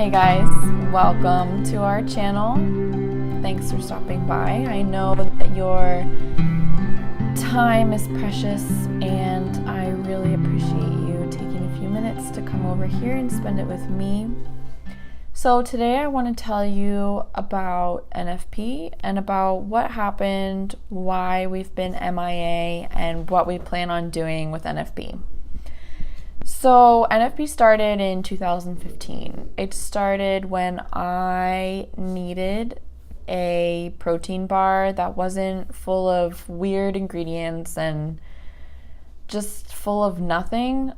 Hey guys, welcome to our channel. Thanks for stopping by. I know that your time is precious and I really appreciate you taking a few minutes to come over here and spend it with me. So today I want to tell you about NFP and about what happened, why we've been MIA, and what we plan on doing with NFP. So NFP started in 2015. It started when I needed a protein bar that wasn't full of weird ingredients and just full of nothing.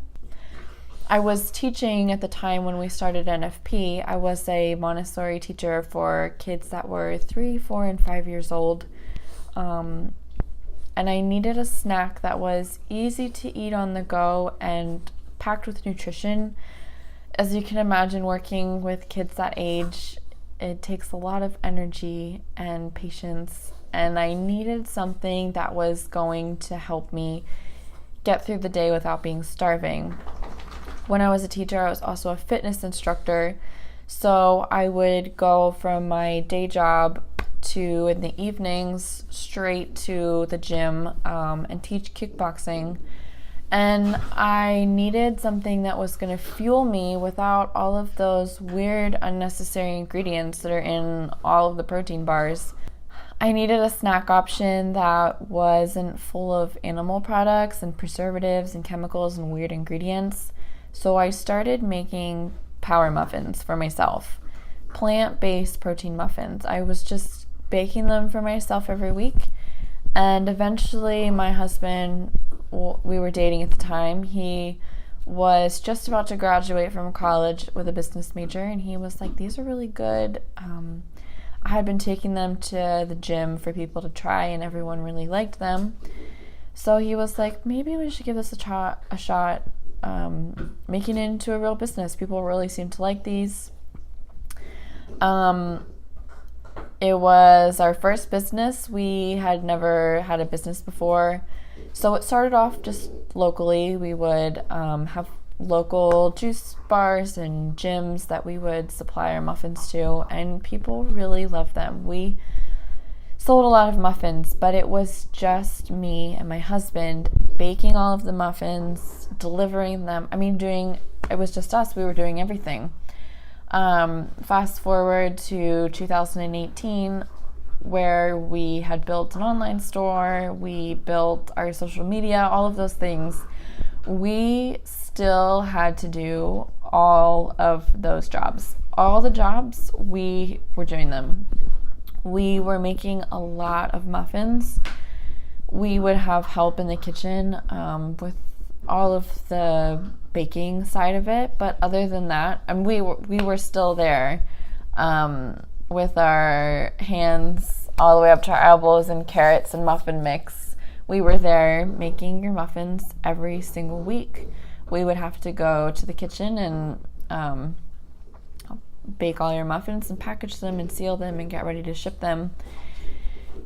I was teaching at the time when we started NFP. I was a Montessori teacher for kids that were 3, 4, and 5 years old. And I needed a snack that was easy to eat on the go and packed with nutrition. As you can imagine, working with kids that age, it takes a lot of energy and patience, and I needed something that was going to help me get through the day without being starving. When I was a teacher, I was also a fitness instructor, so I would go from my day job to, in the evenings, straight to the gym and teach kickboxing. And I needed something that was going to fuel me without all of those weird, unnecessary ingredients that are in all of the protein bars. I needed a snack option that wasn't full of animal products and preservatives and chemicals and weird ingredients. So I started making power muffins for myself, plant-based protein muffins. I was just baking them for myself every week. And eventually my husband, we were dating at the time, he was just about to graduate from college with a business major, and he was like, these are really good. I had been taking them to the gym for people to try, and everyone really liked them. So he was like, maybe we should give this a shot, making it into a real business. People really seem to like these. It was our first business. We had never had a business before. So it started off just locally. We would have local juice bars and gyms that we would supply our muffins to, and people really loved them. We sold a lot of muffins, but it was just me and my husband baking all of the muffins, delivering them. It was just us. We were doing everything. Fast forward to 2018, where we had built an online store, we built our social media, all of those things. We still had to do all of those jobs. All the jobs, we were doing them. We were making a lot of muffins. We would have help in the kitchen with all of the baking side of it, but other than that, we were still there with our hands all the way up to our elbows in carrots and muffin mix. We were there making your muffins every single week. We would have to go to the kitchen and bake all your muffins and package them and seal them and get ready to ship them.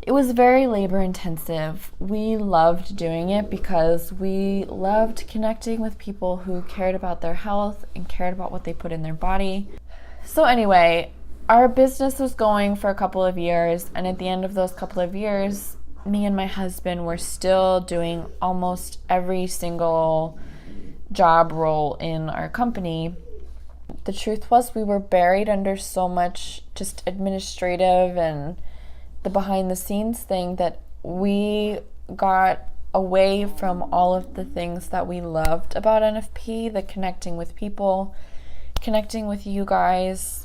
It was very labor intensive. We loved doing it because we loved connecting with people who cared about their health and cared about what they put in their body. So anyway, our business was going for a couple of years, and at the end of those couple of years, me and my husband were still doing almost every single job role in our company. The truth was, we were buried under so much just administrative and the behind the scenes thing that we got away from all of the things that we loved about NFP, the connecting with people, connecting with you guys,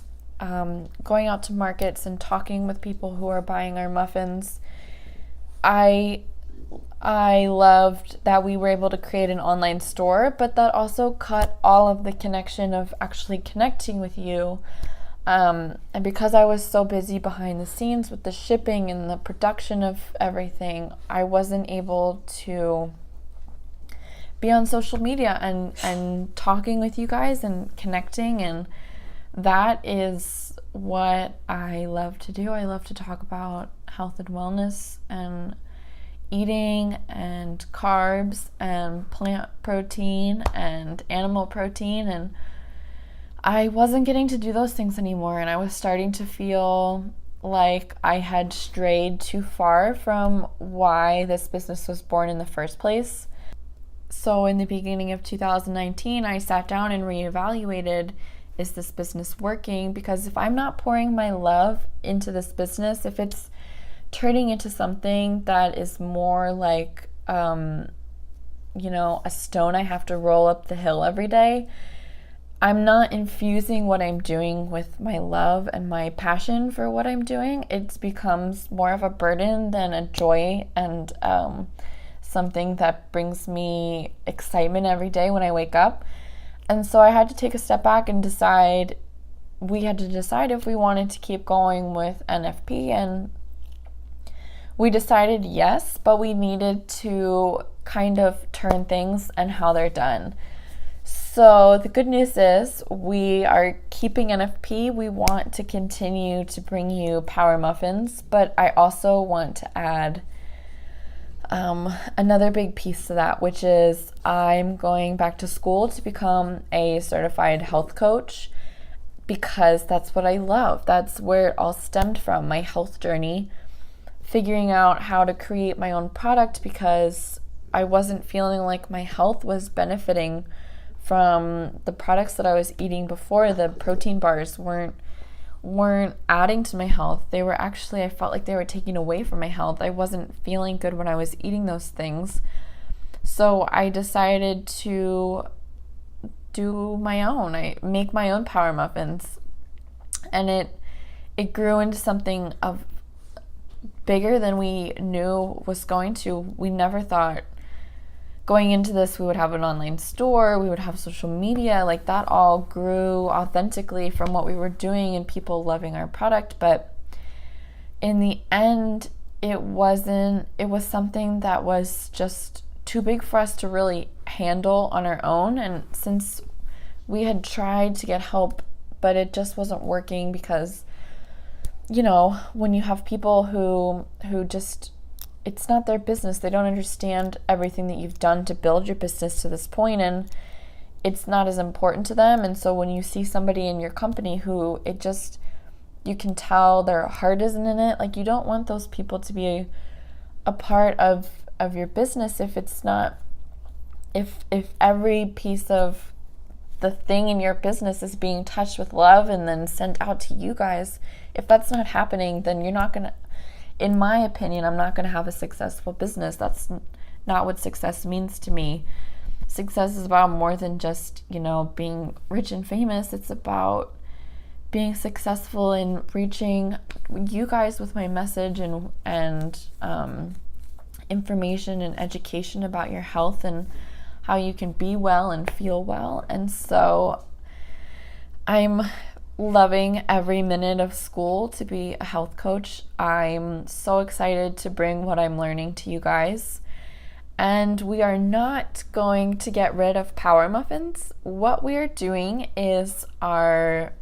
going out to markets and talking with people who are buying our muffins. I loved that we were able to create an online store, but that also cut all of the connection of actually connecting with you. And because I was so busy behind the scenes with the shipping and the production of everything, I wasn't able to be on social media and talking with you guys and connecting, and that is what I love to do. I love to talk about health and wellness and eating and carbs and plant protein and animal protein, and I wasn't getting to do those things anymore, and I was starting to feel like I had strayed too far from why this business was born in the first place. So in the beginning of 2019, I sat down and reevaluated, is this business working? Because if I'm not pouring my love into this business, if it's turning into something that is more like, a stone I have to roll up the hill every day, I'm not infusing what I'm doing with my love and my passion for what I'm doing. It becomes more of a burden than a joy and something that brings me excitement every day when I wake up. And so I had to take a step back and we had to decide if we wanted to keep going with NFP. And we decided yes, but we needed to kind of turn things and how they're done. So the good news is we are keeping NFP. We want to continue to bring you power muffins, but I also want to add another big piece to that, which is I'm going back to school to become a certified health coach, because that's what I love. That's where it all stemmed from, my health journey, figuring out how to create my own product because I wasn't feeling like my health was benefiting from the products that I was eating before. The protein bars weren't adding to my health. They were actually, I felt like they were taking away from my health. I wasn't feeling good when I was eating those things. So I decided to do my own. I make my own power muffins. And it grew into something of bigger than we knew was going to. We never thought going into this we would have an online store, we would have social media. Like, that all grew authentically from what we were doing and people loving our product. But in the end, it was something that was just too big for us to really handle on our own. And since we had tried to get help, but it just wasn't working, because when you have people who just, it's not their business. They don't understand everything that you've done to build your business to this point, and it's not as important to them. And so when you see somebody in your company who you can tell their heart isn't in it, like, you don't want those people to be a part of your business if it's not, if every piece of the thing in your business is being touched with love and then sent out to you guys. If that's not happening, then you're not going to, in my opinion, I'm not going to have a successful business. That's not what success means to me. Success is about more than just, being rich and famous. It's about being successful in reaching you guys with my message and information and education about your health and how you can be well and feel well. And so I'm loving every minute of school to be a health coach. I'm so excited to bring what I'm learning to you guys. And we are not going to get rid of power muffins. What we are doing is our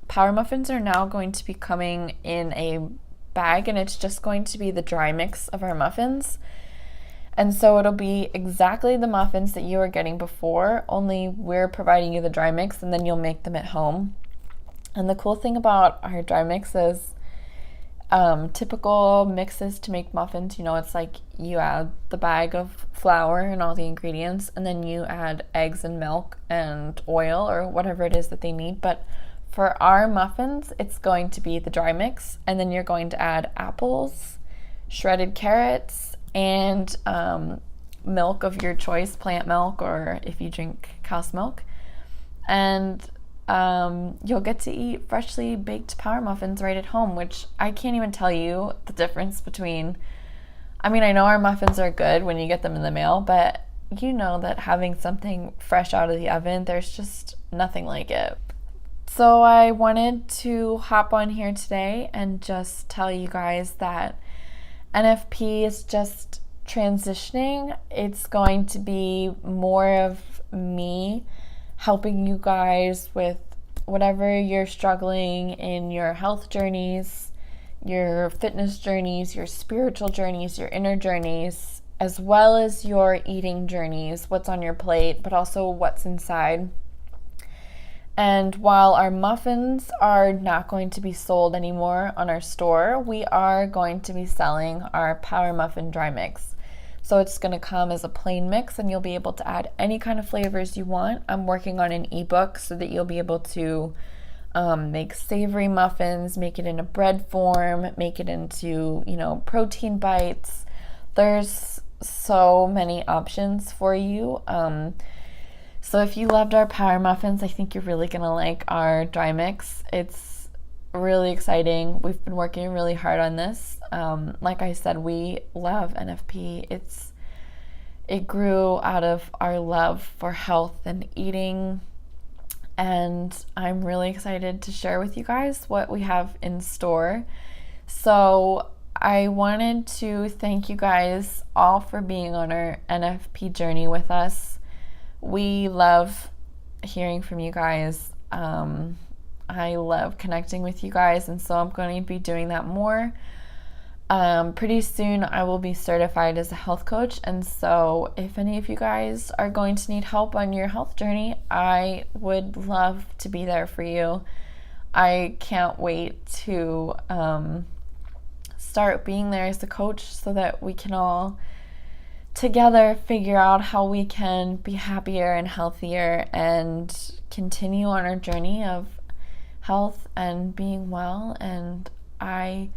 power muffins are now going to be coming in a bag, and it's just going to be the dry mix of our muffins. And so it'll be exactly the muffins that you were getting before, only we're providing you the dry mix, and then you'll make them at home. And the cool thing about our dry mix is typical mixes to make muffins, it's like you add the bag of flour and all the ingredients, and then you add eggs and milk and oil or whatever it is that they need. But for our muffins, it's going to be the dry mix, and then you're going to add apples, shredded carrots, and milk of your choice, plant milk, or if you drink cow's milk. And you'll get to eat freshly baked power muffins right at home, which I can't even tell you the difference between, I know our muffins are good when you get them in the mail, but you know that having something fresh out of the oven, there's just nothing like it. So I wanted to hop on here today and just tell you guys that NFP is just transitioning. It's going to be more of me helping you guys with whatever you're struggling in your health journeys, your fitness journeys, your spiritual journeys, your inner journeys, as well as your eating journeys, what's on your plate, but also what's inside. And while our muffins are not going to be sold anymore on our store, we are going to be selling our Power Muffin Dry Mix. So it's going to come as a plain mix and you'll be able to add any kind of flavors you want. I'm working on an ebook so that you'll be able to make savory muffins, make it in a bread form, make it into, protein bites. There's so many options for you. So if you loved our Power Muffins, I think you're really going to like our dry mix. It's really exciting. We've been working really hard on this. Like I said, we love NFP. It grew out of our love for health and eating. And I'm really excited to share with you guys what we have in store. So I wanted to thank you guys all for being on our NFP journey with us. We love hearing from you guys. I love connecting with you guys, and so I'm going to be doing that more. Pretty soon I will be certified as a health coach, and so if any of you guys are going to need help on your health journey, I would love to be there for you. I can't wait to start being there as a coach so that we can all together figure out how we can be happier and healthier and continue on our journey of health and being well. And I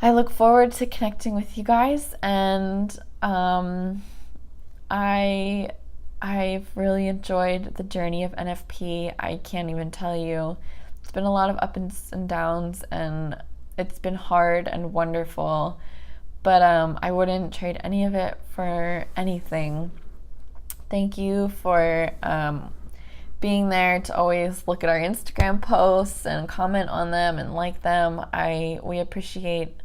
look forward to connecting with you guys, and I've really enjoyed the journey of NFP. I can't even tell you. It's been a lot of ups and downs, and it's been hard and wonderful, but I wouldn't trade any of it for anything. Thank you for being there to always look at our Instagram posts and comment on them and like them. We appreciate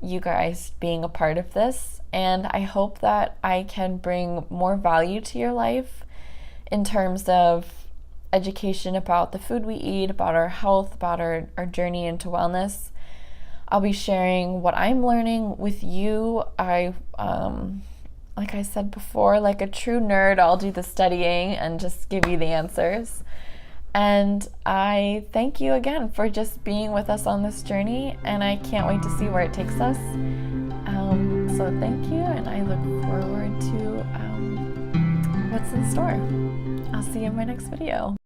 you guys being a part of this, and I hope that I can bring more value to your life in terms of education about the food we eat, about our health, about our journey into wellness. I'll be sharing what I'm learning with you. Like I said before, like a true nerd, I'll do the studying and just give you the answers. And I thank you again for just being with us on this journey, and I can't wait to see where it takes us. So thank you, and I look forward to what's in store. I'll see you in my next video.